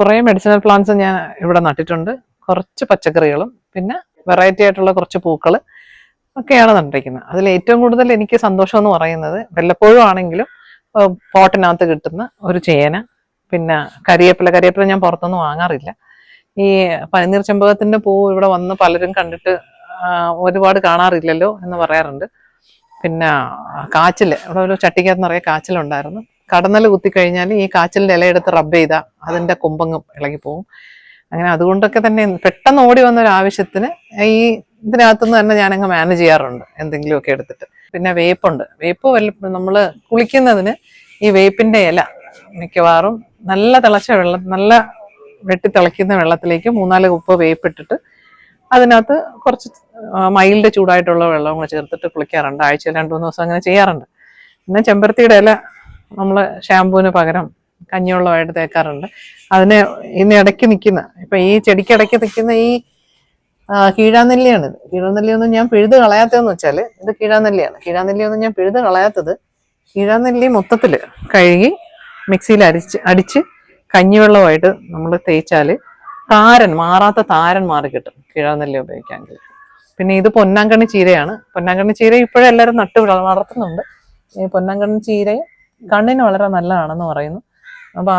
കുറേ medicinal plants ഞാൻ ഇവിടെ നട്ടിട്ടുണ്ട്. കുറച്ച് പച്ചക്കറികളും പിന്നെ വെറൈറ്റി ആയിട്ടുള്ള കുറച്ച് പൂക്കൾ ഒക്കെയാണ് നട്ടിരിക്കുന്നത്. അതിൽ ഏറ്റവും കൂടുതൽ എനിക്ക് സന്തോഷം എന്ന് പറയുന്നത് വല്ലപ്പോഴും ആണെങ്കിലും പോട്ടിനകത്ത് കിട്ടുന്ന ഒരു ചേന, പിന്നെ കരിയേപ്പില ഞാൻ പുറത്തൊന്നും വാങ്ങാറില്ല. ഈ പനിനീർ ചെമ്പകത്തിന്റെ പൂ ഇവിടെ വന്ന് പലരും കണ്ടിട്ട് ഒരുപാട് കാണാറില്ലല്ലോ എന്ന് പറയാറുണ്ട്. പിന്നെ കാച്ചിൽ, ഇവിടെ ഒരു ചട്ടിക്കകത്ത് നിറയെ കാച്ചിലുണ്ടായിരുന്നു. കടന്നൽ കുത്തിക്കഴിഞ്ഞാൽ ഈ കാച്ചിലിന്റെ ഇലയെടുത്ത് റബ്ബ് ചെയ്താൽ അതിന്റെ കൊമ്പങ്ങും ഇളകിപ്പോവും. അങ്ങനെ അതുകൊണ്ടൊക്കെ തന്നെ പെട്ടെന്ന് ഓടി വന്ന ഒരു ആവശ്യത്തിന് ഈ ഇതിനകത്തുനിന്ന് തന്നെ ഞാനങ്ങ് മാനേജ് ചെയ്യാറുണ്ട് എന്തെങ്കിലുമൊക്കെ എടുത്തിട്ട്. പിന്നെ വേപ്പുണ്ട്. വേപ്പ് നമ്മൾ കുളിക്കുന്നതിന് ഈ വേപ്പിന്റെ ഇല മിക്കവാറും നല്ല തിളച്ച വെള്ളം, നല്ല വെട്ടിത്തിളയ്ക്കുന്ന വെള്ളത്തിലേക്ക് 3-4 കുപ്പ് വേപ്പിട്ടിട്ട് അതിനകത്ത് കുറച്ച് മൈൽഡ് ചൂടായിട്ടുള്ള വെള്ളം കൂടെ ചേർത്തിട്ട് കുളിക്കാറുണ്ട്. ആഴ്ചയിൽ 2-3 ദിവസം അങ്ങനെ ചെയ്യാറുണ്ട്. പിന്നെ ചെമ്പരത്തിയുടെ ഇല നമ്മൾ ഷാമ്പൂവിന് പകരം കഞ്ഞിവെള്ളമായിട്ട് തേക്കാറുണ്ട്. അതിന് ഇന്ന് ഇടയ്ക്ക് നിൽക്കുന്ന, ഇപ്പൊ ഈ ചെടിക്കിടയ്ക്ക് നിൽക്കുന്ന ഈ കീഴാനെല്ലിയാണിത്. കീഴാനെല്ലിയൊന്നും ഞാൻ പിഴുത് കളയാത്തതെന്ന് വെച്ചാൽ, ഇത് കീഴാനെല്ലിയാണ്. കീഴാനെല്ലിയൊന്നും ഞാൻ പിഴുത് കളയാത്തത്, കീഴാനെല്ലി മൊത്തത്തിൽ കഴുകി മിക്സിയിൽ അടിച്ച് കഞ്ഞിവെള്ളമായിട്ട് നമ്മൾ തേച്ചാൽ മാറാത്ത താരൻ മാറി കിട്ടും കീഴാനെല്ലി ഉപയോഗിക്കാമെങ്കിൽ. പിന്നെ ഇത് പൊന്നാങ്കണ്ണി ചീരയാണ്. പൊന്നാങ്കണ്ണി ചീര ഇപ്പോഴും എല്ലാവരും വളർത്തുന്നുണ്ട്. ഈ പൊന്നാങ്കണ്ണി ചീരയും കണ്ണിന് വളരെ നല്ലതാണെന്ന് പറയുന്നു. അപ്പൊ